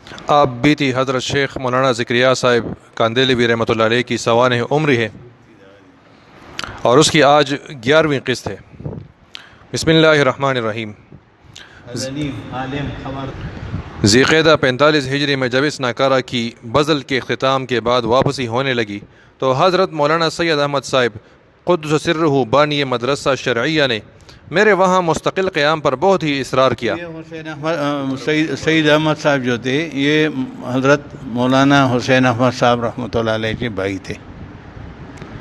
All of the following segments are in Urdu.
آپ بیتی حضرت شیخ مولانا ذکریا صاحب کاندیلوی رحمۃ اللہ علیہ کی سوانح عمری ہے اور اس کی آج 11ویں قسط ہے۔ بسم اللہ الرحمن الرحیم۔ ذی قعدہ 45 ہجری میں جب اس ناکارہ کی بزل کے اختتام کے بعد واپسی ہونے لگی تو حضرت مولانا سید احمد صاحب قدس سرہ بانی مدرسہ شرعیہ نے میرے وہاں مستقل قیام پر بہت ہی اصرار کیا۔ سید احمد صاحب جو تھے یہ حضرت مولانا حسین احمد صاحب رحمۃ اللہ علیہ کے بھائی تھے۔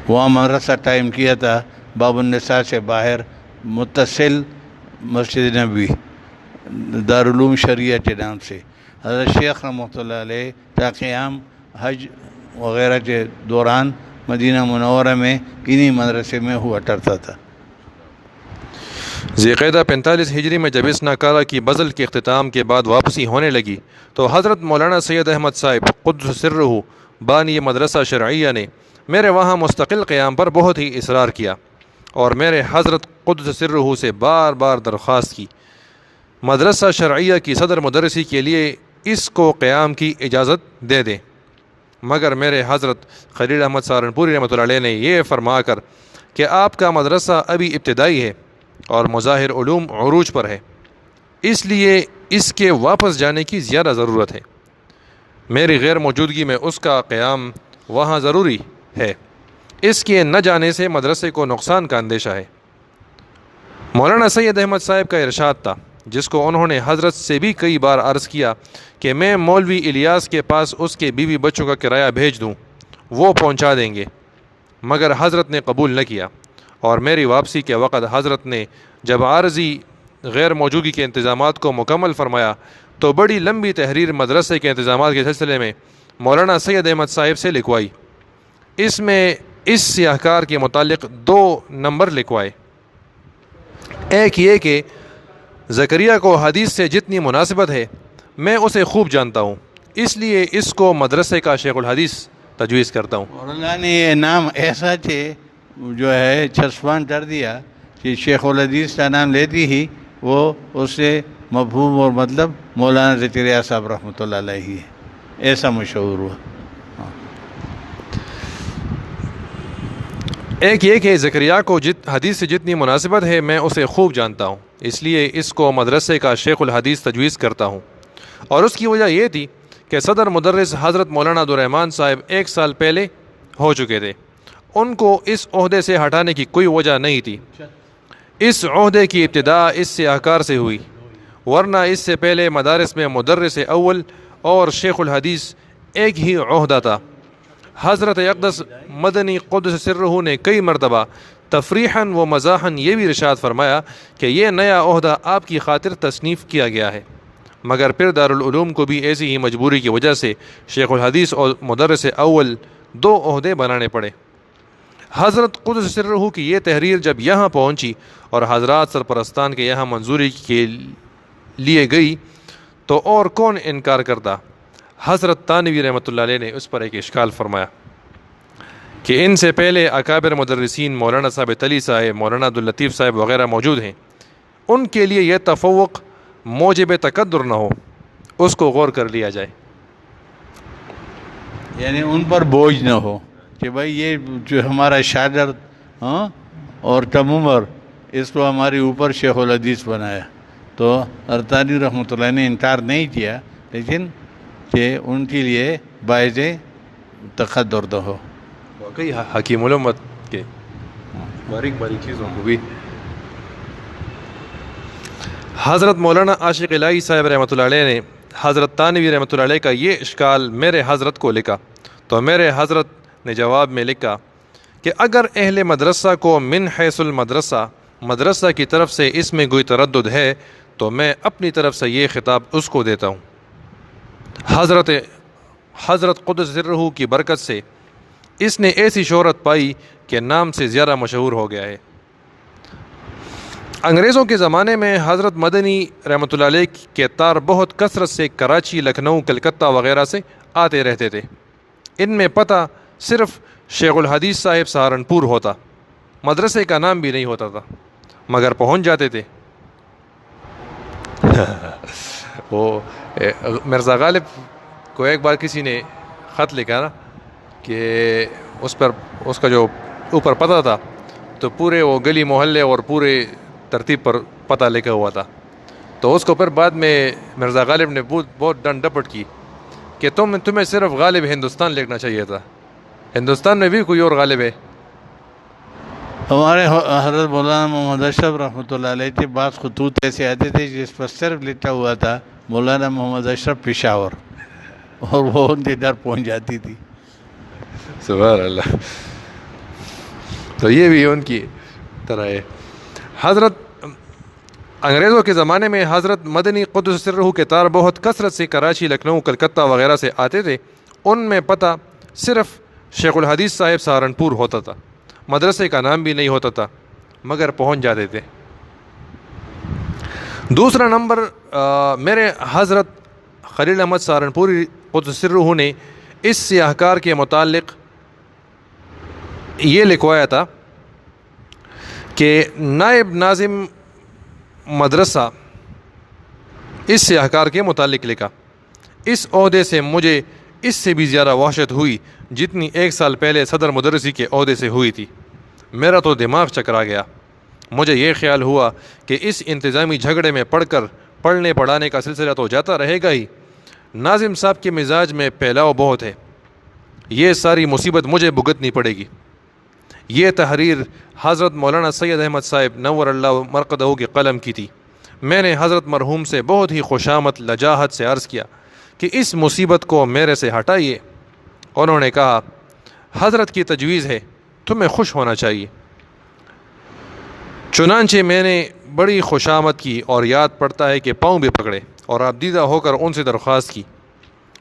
وہاں مدرسہ ٹائم کیا تھا باب النساء سے باہر متصل مسجد نبوی دارالعلوم شریعہ کے نام سے۔ حضرت شیخ رحمۃ اللہ علیہ کا قیام حج وغیرہ کے دوران مدینہ منورہ میں انہی مدرسے میں ہوا کرتا تھا۔ ذی قعدہ 45 ہجری میں جب اس ناکارہ کی بزل کے اختتام کے بعد واپسی ہونے لگی تو حضرت مولانا سید احمد صاحب قدس سرہ بانی مدرسہ شرعیہ نے میرے وہاں مستقل قیام پر بہت ہی اصرار کیا اور میرے حضرت قدس سرہ سے بار بار درخواست کی مدرسہ شرعیہ کی صدر مدرسی کے لیے اس کو قیام کی اجازت دے دیں، مگر میرے حضرت خلیل احمد سہارنپوری رحمۃ اللہ علیہ نے یہ فرما کر کہ آپ کا مدرسہ ابھی ابتدائی ہے اور مظاہر علوم عروج پر ہے، اس لیے اس کے واپس جانے کی زیادہ ضرورت ہے۔ میری غیر موجودگی میں اس کا قیام وہاں ضروری ہے، اس کے نہ جانے سے مدرسے کو نقصان کا اندیشہ ہے۔ مولانا سید احمد صاحب کا ارشاد تھا، جس کو انہوں نے حضرت سے بھی کئی بار عرض کیا کہ میں مولوی الیاس کے پاس اس کے بیوی بچوں کا کرایہ بھیج دوں، وہ پہنچا دیں گے، مگر حضرت نے قبول نہ کیا اور میری واپسی کے وقت حضرت نے جب عارضی غیر موجودگی کے انتظامات کو مکمل فرمایا تو بڑی لمبی تحریر مدرسے کے انتظامات کے سلسلے میں مولانا سید احمد صاحب سے لکھوائی۔ اس میں اس سیاہ کار کے متعلق 2 نمبر لکھوائے۔ ایک یہ کہ زکریا کو حدیث سے جتنی مناسبت ہے میں اسے خوب جانتا ہوں، اس لیے اس کو مدرسے کا شیخ الحدیث تجویز کرتا ہوں۔ اور اللہ نے یہ نام ایسا جو ہے چھسپان کر دیا کہ شیخ الحدیث کا نام لیتی ہی وہ اس سے مفہوم اور مطلب مولانا ذکریا صاحب رحمۃ اللہ علیہ ہے، ایسا مشہور ہوا۔ ایک یہ کہ زکریا کو حدیث سے جتنی مناسبت ہے میں اسے خوب جانتا ہوں، اس لیے اس کو مدرسے کا شیخ الحدیث تجویز کرتا ہوں، اور اس کی وجہ یہ تھی کہ صدر مدرس حضرت مولانا عبدالرحمن صاحب 1 سال پہلے ہو چکے تھے، ان کو اس عہدے سے ہٹانے کی کوئی وجہ نہیں تھی۔ اس عہدے کی ابتدا اس سیاہکار سے ہوئی، ورنہ اس سے پہلے مدارس میں مدرس اول اور شیخ الحدیث ایک ہی عہدہ تھا۔ حضرت اقدس مدنی قدس سرہ نے کئی مرتبہ تفریحاً و مزاحاً یہ بھی ارشاد فرمایا کہ یہ نیا عہدہ آپ کی خاطر تصنیف کیا گیا ہے، مگر پھر دارالعلوم کو بھی ایسی ہی مجبوری کی وجہ سے شیخ الحدیث اور مدرس اول 2 عہدے بنانے پڑے۔ حضرت قدس سرہ کی یہ تحریر جب یہاں پہنچی اور حضرات سرپرستان کے یہاں منظوری کے لیے گئی تو اور کون انکار کرتا۔ حضرت تانوی رحمۃ اللہ علیہ نے اس پر ایک اشکال فرمایا کہ ان سے پہلے اکابر مدرسین مولانا ثابت علی صاحب، مولانا عبداللطیف صاحب وغیرہ موجود ہیں، ان کے لیے یہ تفوق موجب تقدر نہ ہو، اس کو غور کر لیا جائے۔ یعنی ان پر بوجھ نہ ہو کہ بھائی یہ جو ہمارا شاگرد اور کم عمر اس کو ہمارے اوپر شیخ الحدیث بنایا، تو ارتانی رحمۃ اللہ نے انکار نہیں کیا، لیکن کہ ان کے لیے باعث تقدر نہ ہو۔ واقعی حکیم الامت کے باریک باریک چیزوں کو بھی۔ حضرت مولانا عاشق الہی صاحب رحمۃ اللہ علیہ نے حضرت تانوی رحمۃ اللہ علیہ کا یہ اشکال میرے حضرت کو لکھا تو میرے حضرت نے جواب میں لکھا کہ اگر اہل مدرسہ کو من حیث المدرسہ مدرسہ کی طرف سے اس میں کوئی تردد ہے تو میں اپنی طرف سے یہ خطاب اس کو دیتا ہوں۔ حضرت قدس سرہ کی برکت سے اس نے ایسی شہرت پائی کہ نام سے زیادہ مشہور ہو گیا ہے۔ انگریزوں کے زمانے میں حضرت مدنی رحمۃ اللہ علیہ کے تار بہت کثرت سے کراچی، لکھنؤ، کلکتہ وغیرہ سے آتے رہتے تھے۔ ان میں پتہ صرف شیخ الحدیث صاحب سہارنپور ہوتا، مدرسے کا نام بھی نہیں ہوتا تھا، مگر پہنچ جاتے تھے۔ وہ مرزا غالب کو ایک بار کسی نے خط لکھا نا کہ اس پر اس کا جو اوپر پتہ تھا تو پورے وہ گلی محلے اور پورے ترتیب پر پتہ لکھا ہوا تھا. تو اس کو پھر بعد میں مرزا غالب نے بہت ڈنڈ ڈپٹ کی کہ تمہیں صرف غالب ہندوستان لکھنا چاہیے تھا. ہندوستان میں بھی کوئی اور غالب ہے؟ ہمارے حضرت مولانا محمد اشرف رحمۃ اللہ علیہ کے بعض خطوط ایسے آتے تھے جس پر صرف لکھا ہوا تھا مولانا محمد اشرف پشاور، اور وہ ان کے گھر پہنچ جاتی تھی. سبحان اللہ. تو یہ بھی ان کی طرح ہے. حضرت انگریزوں کے زمانے میں حضرت مدنی قدس سرہ کے تار بہت کثرت سے کراچی، لکھنؤ، کلکتہ وغیرہ سے آتے تھے. ان میں پتہ صرف شیخ الحدیث صاحب سہارنپور ہوتا تھا، مدرسے کا نام بھی نہیں ہوتا تھا، مگر پہنچ جاتے تھے. دوسرا نمبر میرے حضرت خلیل احمد سہارنپوری قدس سرہ نے اس سیاہکار کے متعلق یہ لکھوایا تھا کہ نائب ناظم مدرسہ اس سیاہکار کے متعلق لکھا، اس عہدے سے مجھے اس سے بھی زیادہ وحشت ہوئی جتنی 1 سال پہلے صدر مدرسی کے عہدے سے ہوئی تھی. میرا تو دماغ چکرا گیا. مجھے یہ خیال ہوا کہ اس انتظامی جھگڑے میں پڑھنے پڑھانے کا سلسلہ تو جاتا رہے گا ہی، ناظم صاحب کے مزاج میں پھیلاؤ بہت ہے، یہ ساری مصیبت مجھے بھگتنی پڑے گی. یہ تحریر حضرت مولانا سید احمد صاحب نور اللہ مرقدہ کی قلم کی تھی. میں نے حضرت مرحوم سے بہت ہی خوشامد لجاجت سے عرض کیا کہ اس مصیبت کو میرے سے ہٹائیے. انہوں نے کہا حضرت کی تجویز ہے، تمہیں خوش ہونا چاہیے. چنانچہ میں نے بڑی خوشامد کی اور یاد پڑتا ہے کہ پاؤں بھی پکڑے اور آبدیدہ ہو کر ان سے درخواست کی.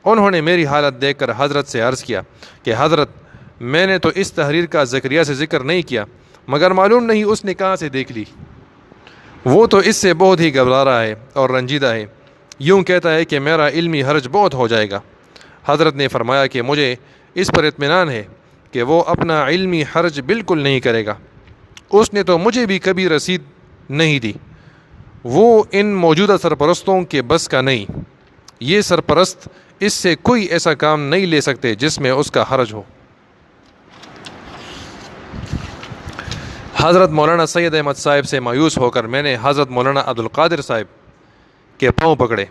انہوں نے میری حالت دیکھ کر حضرت سے عرض کیا کہ حضرت میں نے تو اس تحریر کا زکریا سے ذکر نہیں کیا، مگر معلوم نہیں اس نے کہاں سے دیکھ لی. وہ تو اس سے بہت ہی گھبرا رہا ہے اور رنجیدہ ہے، یوں کہتا ہے کہ میرا علمی حرج بہت ہو جائے گا. حضرت نے فرمایا کہ مجھے اس پر اطمینان ہے کہ وہ اپنا علمی حرج بالکل نہیں کرے گا. اس نے تو مجھے بھی کبھی رسید نہیں دی. وہ ان موجودہ سرپرستوں کے بس کا نہیں. یہ سرپرست اس سے کوئی ایسا کام نہیں لے سکتے جس میں اس کا حرج ہو. حضرت مولانا سید احمد صاحب سے مایوس ہو کر میں نے حضرت مولانا عبدالقادر صاحب کے پاؤں پکڑے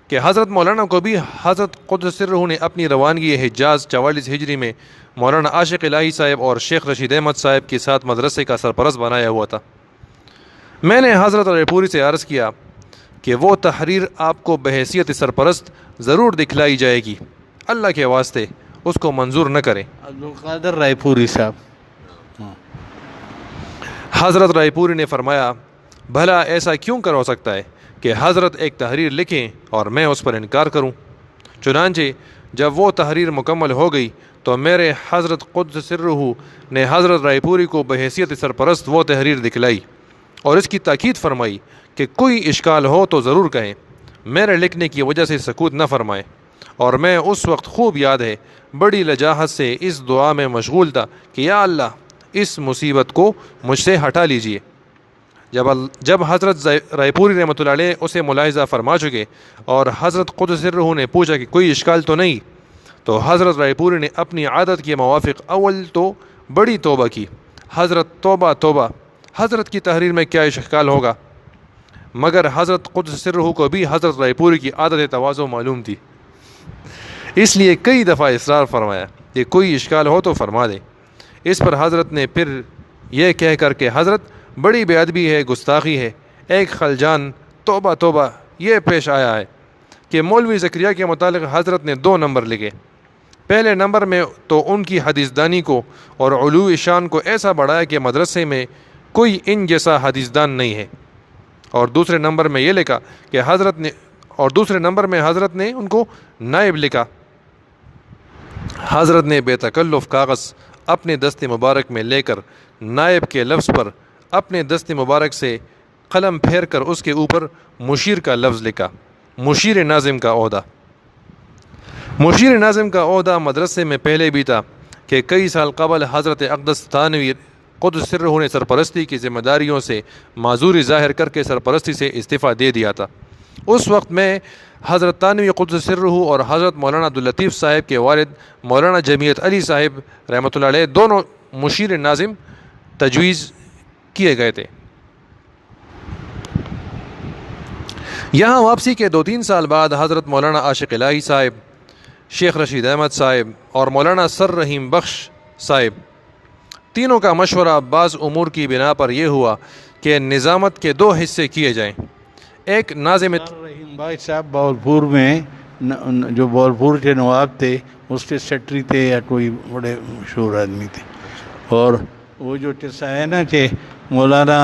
کہ حضرت مولانا کو بھی حضرت قدس سرہ نے اپنی روانگی حجاز 44 ہجری میں مولانا عاشق الہی صاحب اور شیخ رشید احمد صاحب کے ساتھ مدرسے کا سرپرست بنایا ہوا تھا. میں نے حضرت رائے پوری سے عرض کیا کہ وہ تحریر آپ کو بحیثیت سرپرست ضرور دکھلائی جائے گی، اللہ کے واسطے اس کو منظور نہ کریں. عبدالقادر رائے پوری صاحب. حضرت رائے پوری نے فرمایا بھلا ایسا کیوں کر ہو سکتا ہے کہ حضرت ایک تحریر لکھیں اور میں اس پر انکار کروں. چنانچہ جب وہ تحریر مکمل ہو گئی تو میرے حضرت قدس سرہ نے حضرت رائے پوری کو بحیثیت سرپرست وہ تحریر دکھلائی اور اس کی تاکید فرمائی کہ کوئی اشکال ہو تو ضرور کہیں، میرے لکھنے کی وجہ سے سکوت نہ فرمائیں. اور میں اس وقت خوب یاد ہے بڑی لجاجت سے اس دعا میں مشغول تھا کہ یا اللہ اس مصیبت کو مجھ سے ہٹا لیجیے. جب حضرت رائے پوری رحمۃ اللہ علیہ اسے ملاحظہ فرما چکے اور حضرت قدس سرہ نے پوچھا کہ کوئی اشکال تو نہیں، تو حضرت رائے پوری نے اپنی عادت کے موافق اول تو بڑی توبہ کی. حضرت توبہ توبہ، حضرت کی تحریر میں کیا اشکال ہوگا؟ مگر حضرت قدس سرہ کو بھی حضرت رائے پوری کی عادت تواضع معلوم تھی، اس لیے کئی دفعہ اصرار فرمایا کہ کوئی اشکال ہو تو فرما دیں. اس پر حضرت نے پھر یہ کہہ کر کہ حضرت بڑی بے ادبی ہے، گستاخی ہے، ایک خلجان توبہ توبہ یہ پیش آیا ہے کہ مولوی زکریا کے متعلق حضرت نے 2 نمبر لکھے. پہلے نمبر میں تو ان کی حدیث دانی کو اور علو شان کو ایسا بڑھایا کہ مدرسے میں کوئی ان جیسا حدیث دان نہیں ہے، اور دوسرے نمبر میں یہ لکھا کہ حضرت نے ان کو نائب لکھا. حضرت نے بے تکلف کاغذ اپنے دست مبارک میں لے کر نائب کے لفظ پر اپنے دست مبارک سے قلم پھیر کر اس کے اوپر مشیر کا لفظ لکھا. مشیر ناظم کا عہدہ. مشیر ناظم کا عہدہ مدرسے میں پہلے بھی تھا کہ کئی سال قبل حضرت اقدس تھانوی قدس سرہ نے سرپرستی کی ذمہ داریوں سے معذوری ظاہر کر کے سرپرستی سے استعفیٰ دے دیا تھا. اس وقت میں حضرت تانوی قدس سرہ اور حضرت مولانا عبداللطیف صاحب کے والد مولانا جمیعت علی صاحب رحمۃ اللہ علیہ دونوں مشیر ناظم تجویز کیے گئے تھے۔ یہاں واپسی کے 2-3 سال بعد حضرت مولانا عاشق الہی صاحب، شیخ رشید احمد صاحب اور مولانا سر رحیم بخش صاحب تینوں کا مشورہ بعض امور کی بنا پر یہ ہوا کہ نظامت کے 2 حصے کیے جائیں۔ ایک ناظم رحیم بھائی صاحب باولپور میں جو باولپور کے نواب تھے اس کے سیکٹری تھے یا کوئی بڑے مشہور آدمی تھے، اور وہ جو قصہ ہے نا کہ مولانا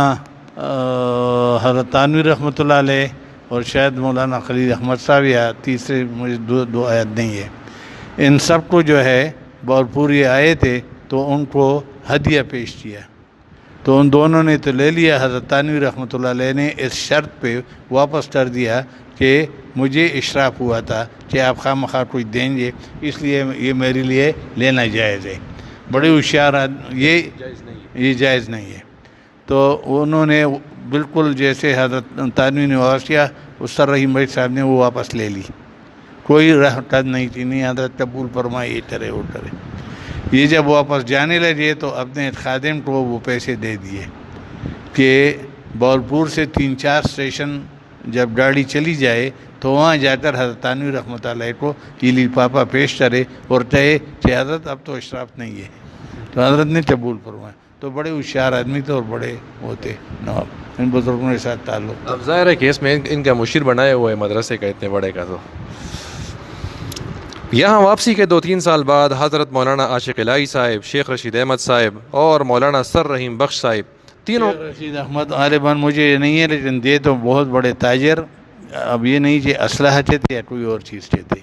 حضرت تانوی رحمۃ اللہ علیہ اور شاید مولانا خلیل احمد صاحب یا تیسرے مجھے دو آیت نہیں ہے، ان سب کو جو ہے باولپور یہ آئے تھے تو ان کو ہدیہ پیش کیا، تو ان دونوں نے تو لے لیا، حضرت تانوی رحمۃ اللہ علیہ نے اس شرط پہ واپس کر دیا کہ مجھے اشراف ہوا تھا کہ آپ خواہ مخواہ کچھ دیں گے، اس لیے یہ میرے لیے لینا جائز ہے۔ بڑے ہوشیار یہ جائز نہیں ہے، تو انہوں نے بالکل جیسے حضرت تانوی نے واپس کیا، اس سر رحیم بھائی صاحب نے وہ واپس لے لی، کوئی رحمت نہیں تھی، نہیں حضرت قبول فرمائے یہ کرے وہ کرے۔ یہ جب واپس جانے لگے تو اپنے خادم کو وہ پیسے دے دیے کہ باولپور سے 3-4 اسٹیشن جب گاڑی چلی جائے تو وہاں جا کر حضرت تانوی رحمۃ اللہ کو یہ لفافہ پیش کرے اور کہے کہ حضرت اب تو اشراف نہیں ہے، تو حضرت نے قبول فرمایا۔ تو بڑے ہوشیار آدمی تھے اور بڑے ہوتے نواب، ان بزرگوں کے ساتھ تعلق۔ اب ظاہر ہے کہ اس میں ان کا مشیر بنایا ہوا ہے مدرسے کا اتنے بڑے کا۔ تو یہاں واپسی کے 2-3 سال بعد حضرت مولانا عاشق الہی صاحب، شیخ رشید احمد صاحب اور مولانا سر رحیم بخش صاحب تینوں، رشید احمد غالباً مجھے نہیں ہے لیکن دے تو بہت بڑے تاجر، اب یہ نہیں کہ اسلحہ تھے یا کوئی اور چیز تھے۔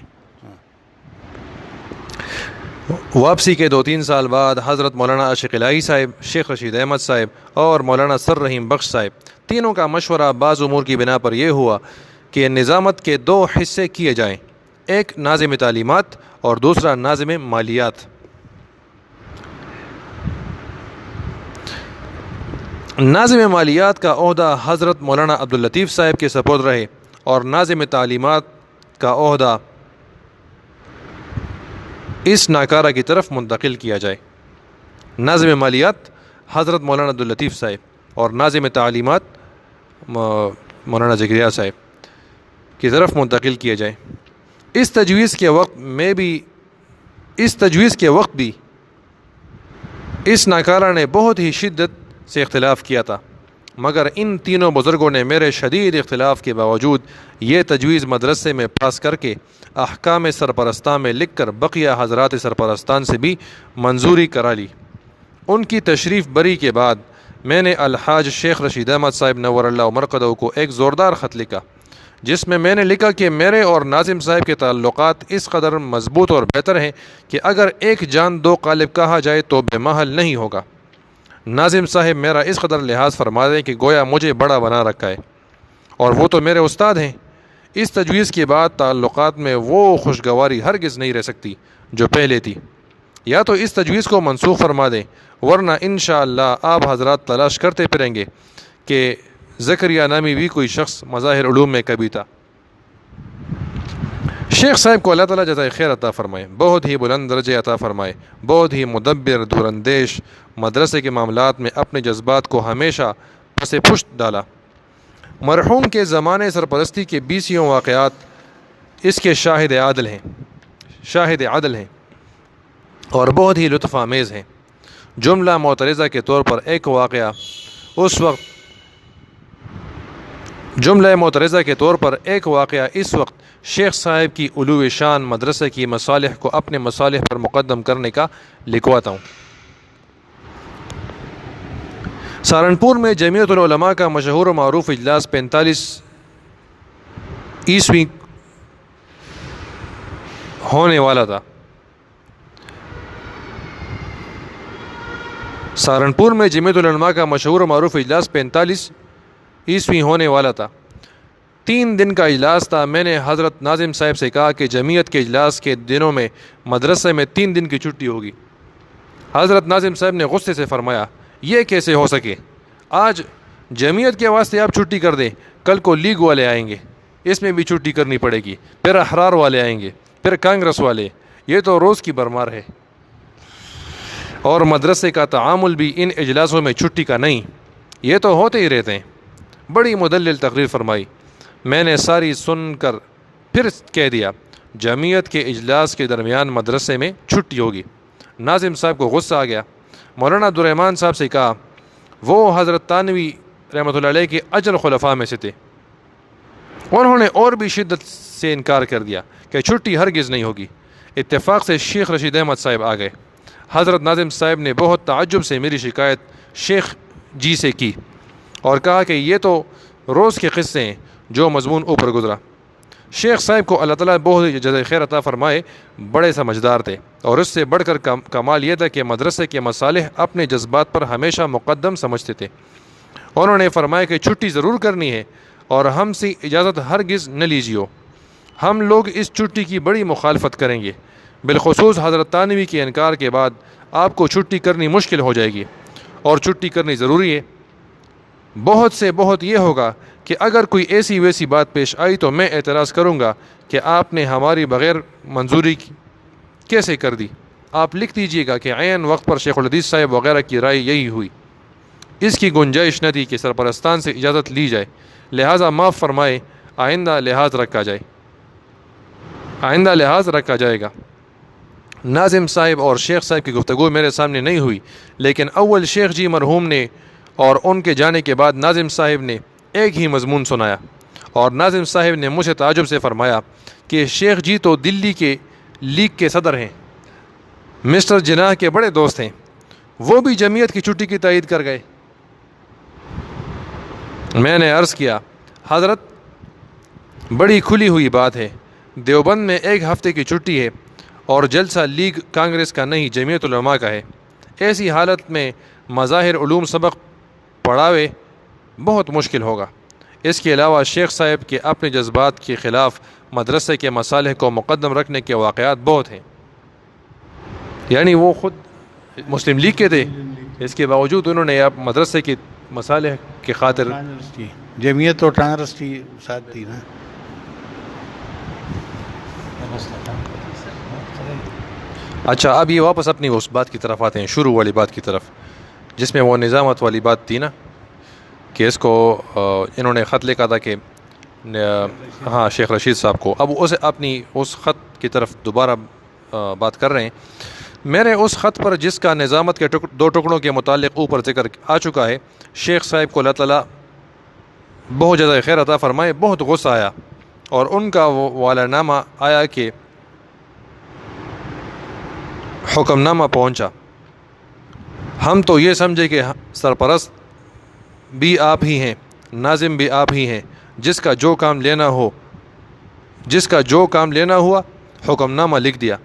واپسی کے 2-3 سال بعد حضرت مولانا عاشق الہی صاحب، شیخ رشید احمد صاحب اور مولانا سر رحیم بخش صاحب تینوں کا مشورہ بعض امور کی بنا پر یہ ہوا کہ نظامت کے 2 حصے کیے جائیں، ایک ناظم تعلیمات اور دوسرا ناظم مالیات۔ ناظم مالیات کا عہدہ حضرت مولانا عبداللطیف صاحب کے سپرد رہے اور ناظم تعلیمات کا عہدہ اس ناکارہ کی طرف منتقل کیا جائے۔ ناظم مالیات حضرت مولانا عبداللطیف صاحب اور ناظم تعلیمات مولانا زکریا صاحب کی طرف منتقل کیا جائے۔ اس تجویز کے وقت بھی اس ناکارہ نے بہت ہی شدت سے اختلاف کیا تھا، مگر ان تینوں بزرگوں نے میرے شدید اختلاف کے باوجود یہ تجویز مدرسے میں پاس کر کے احکام سرپرستان میں لکھ کر بقیہ حضرات سرپرستان سے بھی منظوری کرا لی۔ ان کی تشریف بری کے بعد میں نے الحاج شیخ رشید احمد صاحب نور اللہ مرقدہ کو ایک زوردار خط لکھا، جس میں نے لکھا کہ میرے اور ناظم صاحب کے تعلقات اس قدر مضبوط اور بہتر ہیں کہ اگر ایک جان 2 قالب کہا جائے تو بے محل نہیں ہوگا۔ ناظم صاحب میرا اس قدر لحاظ فرما دیں کہ گویا مجھے بڑا بنا رکھا ہے، اور وہ تو میرے استاد ہیں۔ اس تجویز کے بعد تعلقات میں وہ خوشگواری ہرگز نہیں رہ سکتی جو پہلے تھی، یا تو اس تجویز کو منسوخ فرما دیں، ورنہ انشاءاللہ آپ حضرات تلاش کرتے پھریں گے کہ زکریا نامی بھی کوئی شخص مظاہر علوم میں کبھی تھا۔ شیخ صاحب کو اللہ تعالیٰ جزائے خیر عطا فرمائے، بہت ہی بلند درجے عطا فرمائے، بہت ہی مدبر دوراندیش، مدرسے کے معاملات میں اپنے جذبات کو ہمیشہ پس پشت ڈالا۔ مرحوم کے زمانے سرپرستی کے 20 واقعات اس کے شاہد عدل ہیں اور بہت ہی لطف آمیز ہیں۔ جملہ معترضہ کے طور پر ایک واقعہ اس وقت شیخ صاحب کی علو شان مدرسے کی مصالح کو اپنے مصالح پر مقدم کرنے کا لکھواتا ہوں۔ سہارنپور میں جمعیت العلماء کا مشہور و معروف اجلاس 45 عیسوی ہونے والا تھا۔ سہارنپور میں جمعیت العلماء کا مشہور و معروف اجلاس 45 عیسوی ہونے والا تھا۔ 3 دن کا اجلاس تھا۔ میں نے حضرت ناظم صاحب سے کہا کہ جمعیت کے اجلاس کے دنوں میں مدرسے میں 3 دن کی چھٹی ہوگی۔ حضرت ناظم صاحب نے غصے سے فرمایا، یہ کیسے ہو سکے؟ آج جمعیت کے واسطے آپ چھٹی کر دیں، کل کو لیگ والے آئیں گے، اس میں بھی چھٹی کرنی پڑے گی، پھر احرار والے آئیں گے، پھر کانگریس والے، یہ تو روز کی برمار ہے۔ اور مدرسے کا تعامل بھی ان اجلاسوں میں چھٹی کا نہیں، یہ تو ہوتے ہی رہتے ہیں۔ بڑی مدلل تقریر فرمائی، میں نے ساری سن کر پھر کہہ دیا جمعیت کے اجلاس کے درمیان مدرسے میں چھٹی ہوگی۔ ناظم صاحب کو غصہ آ گیا۔ مولانا عبدالرحمن صاحب سے کہا، وہ حضرت تانوی رحمۃ اللہ علیہ کے اجل خلفاء میں سے تھے، انہوں نے اور بھی شدت سے انکار کر دیا کہ چھٹی ہرگز نہیں ہوگی۔ اتفاق سے شیخ رشید احمد صاحب آ گئے۔ حضرت ناظم صاحب نے بہت تعجب سے میری شکایت شیخ جی سے کی اور کہا کہ یہ تو روز کے قصے ہیں جو مضمون اوپر گزرا۔ شیخ صاحب کو اللہ تعالیٰ بہت جزائے خیر عطا فرمائے، بڑے سمجھدار تھے، اور اس سے بڑھ کر کمال یہ تھا کہ مدرسے کے مصالح اپنے جذبات پر ہمیشہ مقدم سمجھتے تھے۔ انہوں نے فرمایا کہ چھٹی ضرور کرنی ہے اور ہم سے اجازت ہرگز نہ لیجیے، ہم لوگ اس چھٹی کی بڑی مخالفت کریں گے، بالخصوص حضرت تانوی کے انکار کے بعد آپ کو چھٹی کرنی مشکل ہو جائے گی، اور چھٹی کرنی ضروری ہے۔ بہت سے بہت یہ ہوگا کہ اگر کوئی ایسی ویسی بات پیش آئی تو میں اعتراض کروں گا کہ آپ نے ہماری بغیر منظوری کیسے کر دی۔ آپ لکھ دیجئے گا کہ عین وقت پر شیخ الحدیث صاحب وغیرہ کی رائے یہی ہوئی، اس کی گنجائش نہ تھی کہ سرپرستان سے اجازت لی جائے، لہٰذا معاف فرمائے، آئندہ لحاظ رکھا جائے گا۔ ناظم صاحب اور شیخ صاحب کی گفتگو میرے سامنے نہیں ہوئی، لیکن اول شیخ جی مرحوم نے اور ان کے جانے کے بعد ناظم صاحب نے ایک ہی مضمون سنایا، اور ناظم صاحب نے مجھ سے تعجب سے فرمایا کہ شیخ جی تو دلی کے لیگ کے صدر ہیں، مسٹر جناح کے بڑے دوست ہیں، وہ بھی جمعیت کی چھٹی کی تائید کر گئے۔ میں نے عرض کیا، حضرت بڑی کھلی ہوئی بات ہے، دیوبند میں ایک ہفتے کی چھٹی ہے اور جلسہ لیگ کانگریس کا نہیں جمعیت علماء کا ہے، ایسی حالت میں مظاہر علوم سبق پڑھاوے بہت مشکل ہوگا۔ اس کے علاوہ شیخ صاحب کے اپنے جذبات کے خلاف مدرسے کے مصالح کو مقدم رکھنے کے واقعات بہت ہیں، یعنی وہ خود مسلم لیگ کے تھے، اس کے باوجود انہوں نے آپ مدرسے کے مصالح کی خاطر جمعیت اور کانگریس کی ساتھ تھی نا۔ اچھا، اب یہ واپس اپنی اس بات کی طرف آتے ہیں، شروع والی بات کی طرف، جس میں وہ نظامت والی بات تھی نا کہ اس کو انہوں نے خط لکھا تھا کہ ہاں شیخ رشید صاحب کو، اب اسے اپنی اس خط کی طرف دوبارہ بات کر رہے ہیں۔ میرے اس خط پر جس کا نظامت کے دو ٹکڑوں کے متعلق اوپر ذکر آ چکا ہے، شیخ صاحب کو اللہ تعالیٰ بہت جزائے خیر عطا فرمائے بہت غصہ آیا، اور ان کا والا نامہ آیا کہ حکم نامہ پہنچا، ہم تو یہ سمجھے کہ سرپرست بھی آپ ہی ہیں، ناظم بھی آپ ہی ہیں، جس کا جو کام لینا ہوا حکم نامہ لکھ دیا،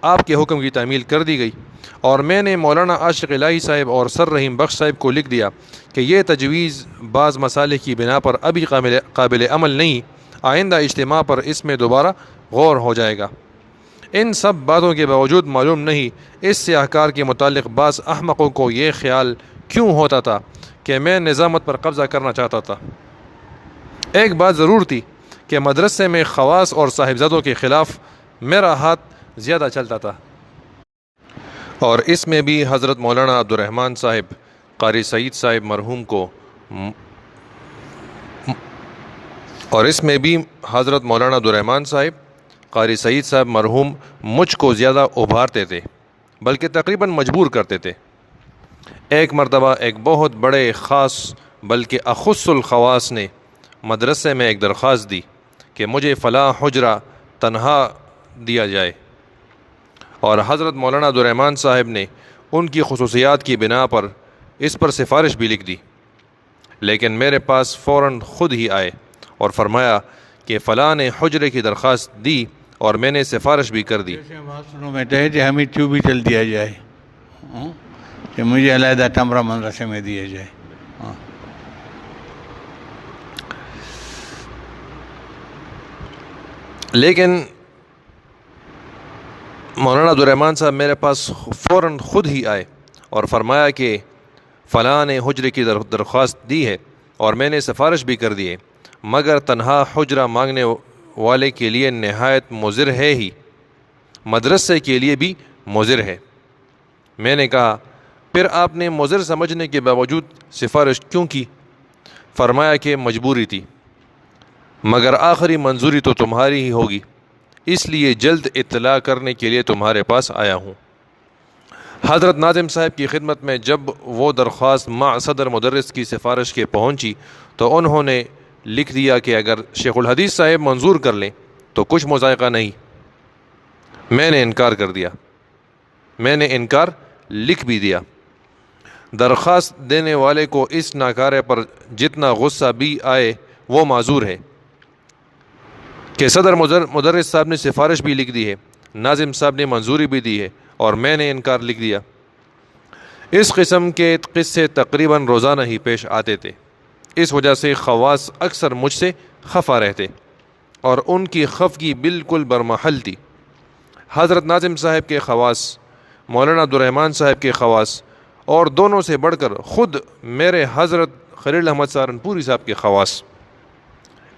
آپ کے حکم کی تعمیل کر دی گئی، اور میں نے مولانا عاشق الہی صاحب اور سر رحیم بخش صاحب کو لکھ دیا کہ یہ تجویز بعض مصالح کی بنا پر ابھی قابل عمل نہیں، آئندہ اجتماع پر اس میں دوبارہ غور ہو جائے گا۔ ان سب باتوں کے باوجود معلوم نہیں اس سیاہکار کے متعلق بعض احمقوں کو یہ خیال کیوں ہوتا تھا کہ میں نظامت پر قبضہ کرنا چاہتا تھا۔ ایک بات ضرور تھی کہ مدرسے میں خواص اور صاحبزادوں کے خلاف میرا ہاتھ زیادہ چلتا تھا، اور اس میں بھی حضرت مولانا عبدالرحمن صاحب قاری سعید صاحب مرحوم کو قاری سعید صاحب مرحوم مجھ کو زیادہ ابھارتے تھے، بلکہ تقریباً مجبور کرتے تھے۔ ایک مرتبہ ایک بہت بڑے خاص بلکہ اخص الخواص نے مدرسے میں ایک درخواست دی کہ مجھے فلاں حجرہ تنہا دیا جائے، اور حضرت مولانا عبدالرحمن صاحب نے ان کی خصوصیات کی بنا پر اس پر سفارش بھی لکھ دی، لیکن میرے پاس فوراً خود ہی آئے اور فرمایا کہ فلاں نے حجرے کی درخواست دی اور میں نے سفارش بھی کر دی۔ میں کہ ہمیں کیوں بھی چل دیا جائے کہ مجھے علیحدہ کمرہ مدرسے میں دیا جائے۔ لیکن مولانا عبدالرحمن صاحب میرے پاس فوراً خود ہی آئے اور فرمایا کہ فلاں نے حجرے کی درخواست دی ہے اور میں نے سفارش بھی کر دی ہے، مگر تنہا حجرہ مانگنے والے کے لیے نہایت مضر ہے ہی، مدرسے کے لیے بھی مضر ہے۔ میں نے کہا پھر آپ نے مضر سمجھنے کے باوجود سفارش کیوں کی؟ فرمایا کہ مجبوری تھی، مگر آخری منظوری تو تمہاری ہی ہوگی، اس لیے جلد اطلاع کرنے کے لیے تمہارے پاس آیا ہوں۔ حضرت ناظم صاحب کی خدمت میں جب وہ درخواست مع صدر مدرس کی سفارش کے پہنچی تو انہوں نے لکھ دیا کہ اگر شیخ الحدیث صاحب منظور کر لیں تو کچھ مذائقہ نہیں۔ میں نے انکار کر دیا، میں نے انکار لکھ بھی دیا۔ درخواست دینے والے کو اس ناکارے پر جتنا غصہ بھی آئے وہ معذور ہے کہ صدر مدرس صاحب نے سفارش بھی لکھ دی ہے، ناظم صاحب نے منظوری بھی دی ہے اور میں نے انکار لکھ دیا۔ اس قسم کے قصے تقریباً روزانہ ہی پیش آتے تھے، اس وجہ سے خواص اکثر مجھ سے خفا رہتے اور ان کی خفگی بالکل برمحل تھی۔ حضرت ناظم صاحب کے خواص، مولانا عبدالرحمن صاحب کے خواص اور دونوں سے بڑھ کر خود میرے حضرت خلیل احمد سہارنپوری صاحب کے خواص،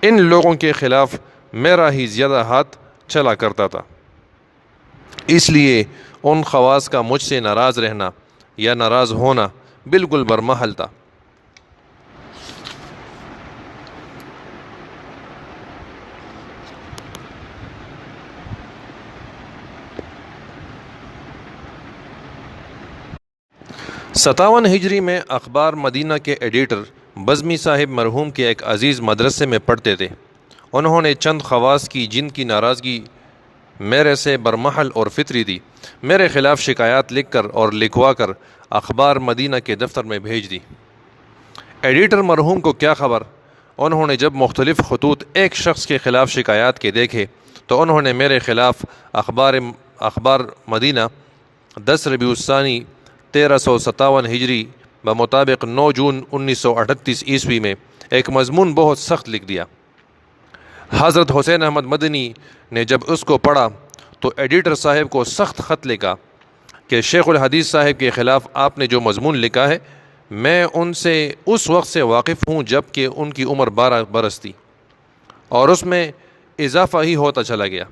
ان لوگوں کے خلاف میرا ہی زیادہ ہاتھ چلا کرتا تھا، اس لیے ان خواص کا مجھ سے ناراض رہنا یا ناراض ہونا بالکل برمحل تھا۔ ستاون ہجری میں اخبار مدینہ کے ایڈیٹر بزمی صاحب مرحوم کے ایک عزیز مدرسے میں پڑھتے تھے۔ انہوں نے چند خواص کی جن کی ناراضگی میرے سے برمحل اور فطری تھی، میرے خلاف شکایات لکھ کر اور لکھوا کر اخبار مدینہ کے دفتر میں بھیج دی۔ ایڈیٹر مرحوم کو کیا خبر، انہوں نے جب مختلف خطوط ایک شخص کے خلاف شکایات کے دیکھے تو انہوں نے میرے خلاف اخبار مدینہ 10 ربیع الثانی 1357 ہجری بمطابق 9 جون 1938 عیسوی میں ایک مضمون بہت سخت لکھ دیا۔ حضرت حسین احمد مدنی نے جب اس کو پڑھا تو ایڈیٹر صاحب کو سخت خط لکھا کہ شیخ الحدیث صاحب کے خلاف آپ نے جو مضمون لکھا ہے میں ان سے اس وقت سے واقف ہوں جب کہ ان کی عمر 12 برس تھی اور اس میں اضافہ ہی ہوتا چلا گیا۔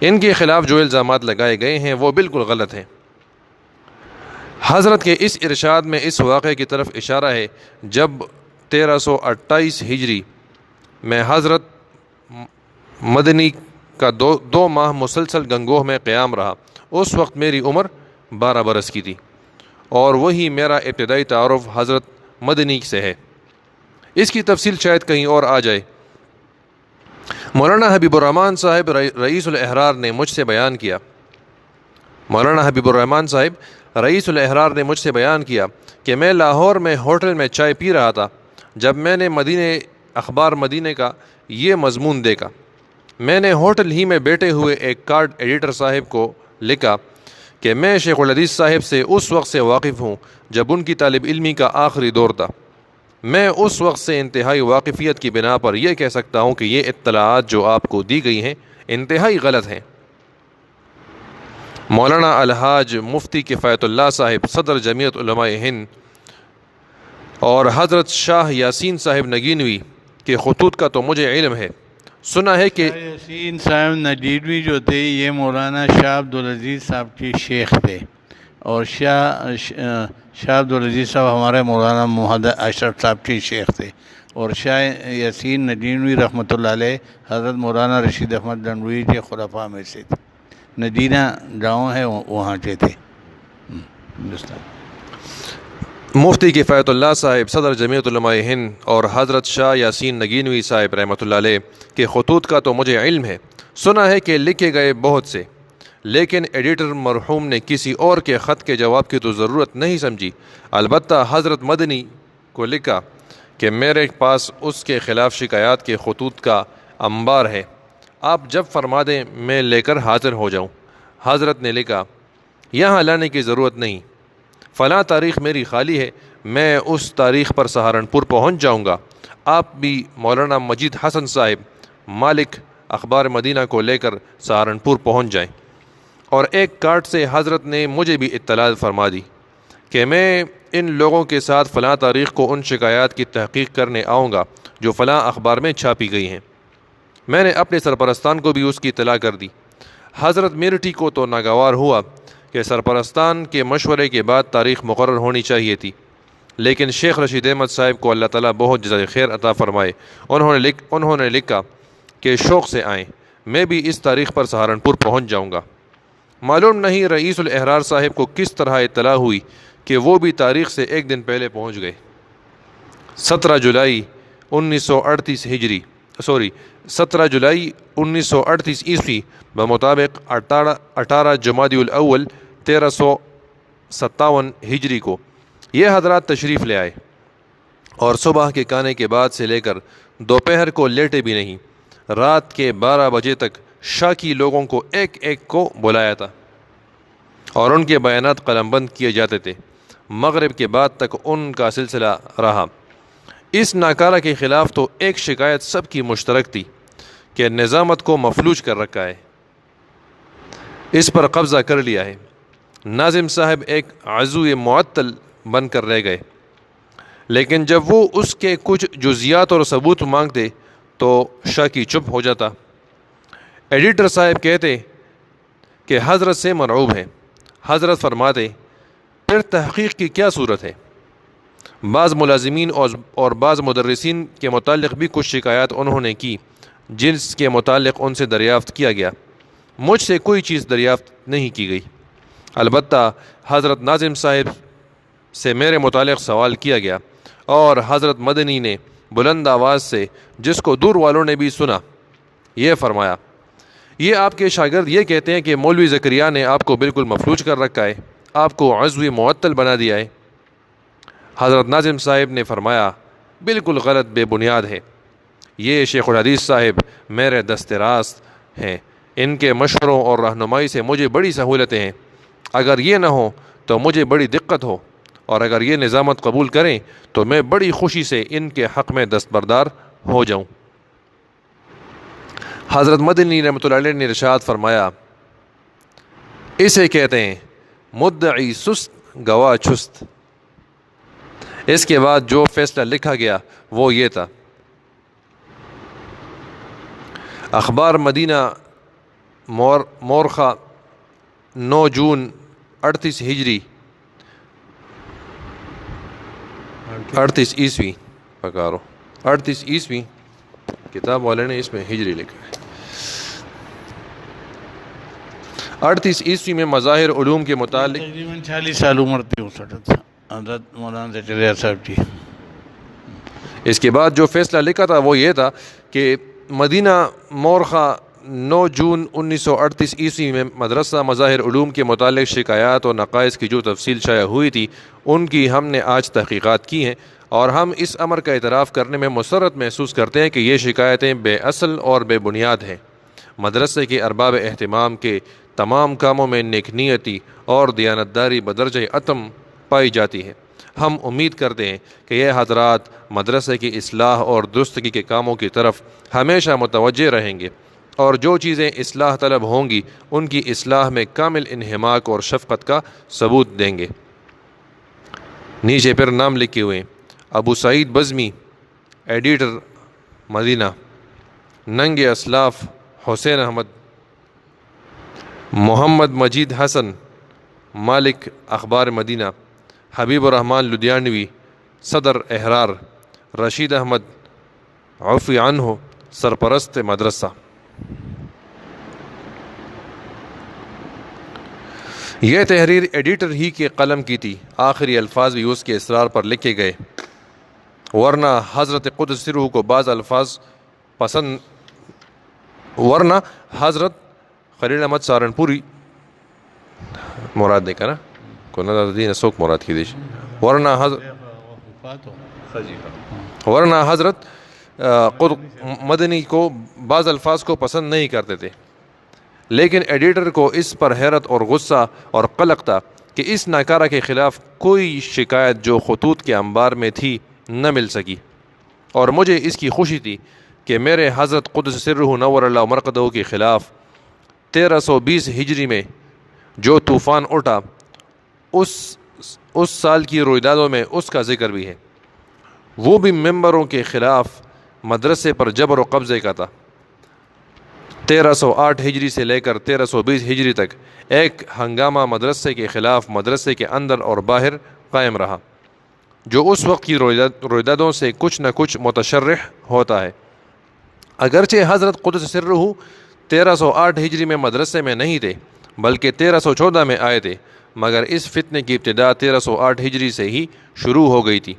ان کے خلاف جو الزامات لگائے گئے ہیں وہ بالکل غلط ہیں۔ حضرت کے اس ارشاد میں اس واقعے کی طرف اشارہ ہے جب 1328 ہجری میں حضرت مدنی کا دو ماہ مسلسل گنگوہ میں قیام رہا، اس وقت میری عمر 12 برس کی تھی اور وہی میرا ابتدائی تعارف حضرت مدنی سے ہے۔ اس کی تفصیل شاید کہیں اور آ جائے۔ مولانا حبیب الرحمن صاحب رئیس الاحرار نے مجھ سے بیان کیا، مولانا حبیب الرحمن صاحب رئیس الاحرار نے مجھ سے بیان کیا کہ میں لاہور میں ہوٹل میں چائے پی رہا تھا جب میں نے اخبار مدینہ کا یہ مضمون دیکھا۔ میں نے ہوٹل ہی میں بیٹھے ہوئے ایک کارڈ ایڈیٹر صاحب کو لکھا کہ میں شیخ الحدیث صاحب سے اس وقت سے واقف ہوں جب ان کی طالب علمی کا آخری دور تھا۔ میں اس وقت سے انتہائی واقفیت کی بنا پر یہ کہہ سکتا ہوں کہ یہ اطلاعات جو آپ کو دی گئی ہیں انتہائی غلط ہیں۔ مولانا الحاج مفتی کفایت اللہ صاحب صدر جمعیت علماء ہند اور حضرت شاہ یاسین صاحب نگینوی کے خطوط کا تو مجھے علم ہے۔ سنا ہے کہ یاسین صاحب نگینوی جو تھے یہ مولانا شاہ عبدالعزیز صاحب کے شیخ تھے اور شاہ عبدالعزیز صاحب ہمارے مولانا محمد اشرف صاحب کے شیخ تھے اور شاہ یاسین نگینوی رحمۃ اللہ علیہ حضرت مولانا رشید احمد گنگوہی کے خلفاء میں سے تھے۔ ندینہ گاؤں ہے وہاں کے تھے ہندوستان۔ مفتی کفایت اللہ صاحب صدر جمعیت علماء ہند اور حضرت شاہ یاسین نگینوی صاحب رحمۃ اللہ علیہ کے خطوط کا تو مجھے علم ہے۔ سنا ہے کہ لکھے گئے بہت سے، لیکن ایڈیٹر مرحوم نے کسی اور کے خط کے جواب کی تو ضرورت نہیں سمجھی، البتہ حضرت مدنی کو لکھا کہ میرے پاس اس کے خلاف شکایات کے خطوط کا انبار ہے، آپ جب فرما دیں میں لے کر حاضر ہو جاؤں۔ حضرت نے لکھا یہاں لانے کی ضرورت نہیں، فلاں تاریخ میری خالی ہے، میں اس تاریخ پر سہارنپور پہنچ جاؤں گا، آپ بھی مولانا مجید حسن صاحب مالک اخبار مدینہ کو لے کر سہارنپور پہنچ جائیں۔ اور ایک کارڈ سے حضرت نے مجھے بھی اطلاع فرما دی کہ میں ان لوگوں کے ساتھ فلاں تاریخ کو ان شکایات کی تحقیق کرنے آؤں گا جو فلاں اخبار میں چھاپی گئی ہیں۔ میں نے اپنے سرپرستان کو بھی اس کی اطلاع کر دی۔ حضرت میرٹھی کو تو ناگوار ہوا کہ سرپرستان کے مشورے کے بعد تاریخ مقرر ہونی چاہیے تھی، لیکن شیخ رشید احمد صاحب کو اللہ تعالیٰ بہت جزائے خیر عطا فرمائے، انہوں نے لکھا کہ شوق سے آئیں، میں بھی اس تاریخ پر سہارنپور پہنچ جاؤں گا۔ معلوم نہیں رئیس الاحرار صاحب کو کس طرح اطلاع ہوئی کہ وہ بھی تاریخ سے ایک دن پہلے پہنچ گئے۔ 17 جولائی 1938 عیسوی بمطابق 18 جمادی الاول 1357 ہجری کو یہ حضرات تشریف لے آئے اور صبح کے کھانے کے بعد سے لے کر دوپہر کو لیٹے بھی نہیں، رات کے 12 بجے تک شاکی لوگوں کو ایک ایک کو بلایا تھا اور ان کے بیانات قلم بند کیے جاتے تھے۔ مغرب کے بعد تک ان کا سلسلہ رہا۔ اس ناکارہ کے خلاف تو ایک شکایت سب کی مشترک تھی کہ نظامت کو مفلوج کر رکھا ہے، اس پر قبضہ کر لیا ہے۔ ناظم صاحب ایک عضو معطل بن کر رہ گئے، لیکن جب وہ اس کے کچھ جزیات اور ثبوت مانگتے تو شاکی چپ ہو جاتا۔ ایڈیٹر صاحب کہتے کہ حضرت سے مرعوب ہیں۔ حضرت فرماتے پھر تحقیق کی کیا صورت ہے؟ بعض ملازمین اور بعض مدرسین کے متعلق بھی کچھ شکایات انہوں نے کی، جس کے متعلق ان سے دریافت کیا گیا۔ مجھ سے کوئی چیز دریافت نہیں کی گئی، البتہ حضرت ناظم صاحب سے میرے متعلق سوال کیا گیا اور حضرت مدنی نے بلند آواز سے، جس کو دور والوں نے بھی سنا، یہ فرمایا، یہ آپ کے شاگرد یہ کہتے ہیں کہ مولوی زکریا نے آپ کو بالکل مفلوج کر رکھا ہے، آپ کو عضو معطل بنا دیا ہے۔ حضرت ناظم صاحب نے فرمایا بالکل غلط، بے بنیاد ہے۔ یہ شیخ الحدیث صاحب میرے دست راست ہیں، ان کے مشوروں اور رہنمائی سے مجھے بڑی سہولتیں ہیں۔ اگر یہ نہ ہو تو مجھے بڑی دقت ہو، اور اگر یہ نظامت قبول کریں تو میں بڑی خوشی سے ان کے حق میں دستبردار ہو جاؤں۔ حضرت مدنی رحمۃ اللہ علیہ نے ارشاد فرمایا، اسے کہتے ہیں مدعی سست گواہ چست۔ اس کے بعد جو فیصلہ لکھا گیا وہ یہ تھا، اخبار مدینہ مورخہ 9 جون 38 ہجری 38 عیسوی پکارو 38 عیسوی، کتاب والے نے اس میں ہجری لکھا ہے۔ 38 عیسوی میں مظاہر علوم کے متعلق تقریباً 40 سال عمر تھی اس وقت حضرت مولانا زکریا صاحب جی۔ اس کے بعد جو فیصلہ لکھا تھا وہ یہ تھا کہ مدینہ مورخہ 9 جون 1938 عیسوی میں مدرسہ مظاہر علوم کے متعلق شکایات اور نقائص کی جو تفصیل شائع ہوئی تھی، ان کی ہم نے آج تحقیقات کی ہیں، اور ہم اس امر کا اعتراف کرنے میں مسرت محسوس کرتے ہیں کہ یہ شکایتیں بے اصل اور بے بنیاد ہیں۔ مدرسے کے ارباب اہتمام کے تمام کاموں میں نیک نیتی اور دیانتداری بدرجہ اتم پائی جاتی ہے۔ ہم امید کرتے ہیں کہ یہ حضرات مدرسے کی اصلاح اور درستگی کے کاموں کی طرف ہمیشہ متوجہ رہیں گے، اور جو چیزیں اصلاح طلب ہوں گی ان کی اصلاح میں کامل انہماک اور شفقت کا ثبوت دیں گے۔ نیچے پھر نام لکھے ہوئے، ابو سعید بزمی، ایڈیٹر مدینہ، ننگ اسلاف حسین احمد، محمد مجید حسن، مالک اخبار مدینہ، حبیب الرحمن لدھیانوی، صدر احرار، رشید احمد عفو عنہ، سرپرست مدرسہ۔ یہ تحریر ایڈیٹر ہی کے قلم کی تھی، آخری الفاظ بھی اس کے اصرار پر لکھے گئے، ورنہ حضرت قدس سرہ کو بعض الفاظ پسند، ورنہ حضرت خلیل احمد سہارنپوری مراد دیکھا نا کونا دین سوک مراد کی دیش، ورنہ حضرت مدنی کو بعض الفاظ کو پسند نہیں کرتے تھے، لیکن ایڈیٹر کو اس پر حیرت اور غصہ اور قلق تھا کہ اس ناکارہ کے خلاف کوئی شکایت جو خطوط کے انبار میں تھی نہ مل سکی، اور مجھے اس کی خوشی تھی کہ میرے حضرت قدس سرہ نور اللہ مرقدہ کے خلاف 1320 ہجری میں جو طوفان اٹھا، اس اس سال کی رویدادوں میں اس کا ذکر بھی ہے۔ وہ بھی ممبروں کے خلاف مدرسے پر جبر و قبضے کا تھا۔ 1308 ہجری سے لے کر 1320 ہجری تک ایک ہنگامہ مدرسے کے خلاف مدرسے کے اندر اور باہر قائم رہا، جو اس وقت کی رویدادوں سے کچھ نہ کچھ متشرح ہوتا ہے۔ اگرچہ حضرت قدس سرہ 1308 ہجری میں مدرسے میں نہیں تھے بلکہ 1314 میں آئے تھے، مگر اس فتنے کی ابتدا 1308 ہجری سے ہی شروع ہو گئی تھی۔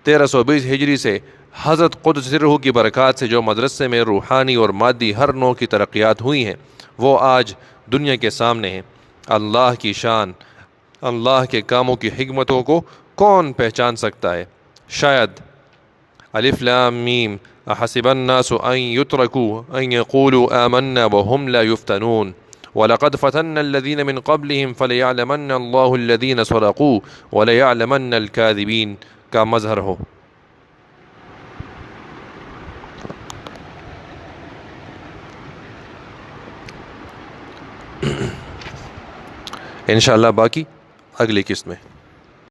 1320 ہجری سے حضرت قدس سرہ کی برکات سے جو مدرسے میں روحانی اور مادی ہر نوع کی ترقیات ہوئی ہیں وہ آج دنیا کے سامنے ہیں۔ اللہ کی شان، اللہ کے کاموں کی حکمتوں کو کون پہچان سکتا ہے؟ شاید الف لام میم احسب الناس ان يتركوا ان يقولوا آمنا وهم لا يفتنون وَلَقَدْ فَتَنَّ الَّذِينَ مِنْ قَبْلِهِمْ فَلَيَعْلَمَنَّ اللَّهُ الَّذِينَ صَدَقُوا وَلَيَعْلَمَنَّ الْكَاذِبِينَ کا مظہر ہو۔ انشاءاللہ باقی اگلی قسط میں۔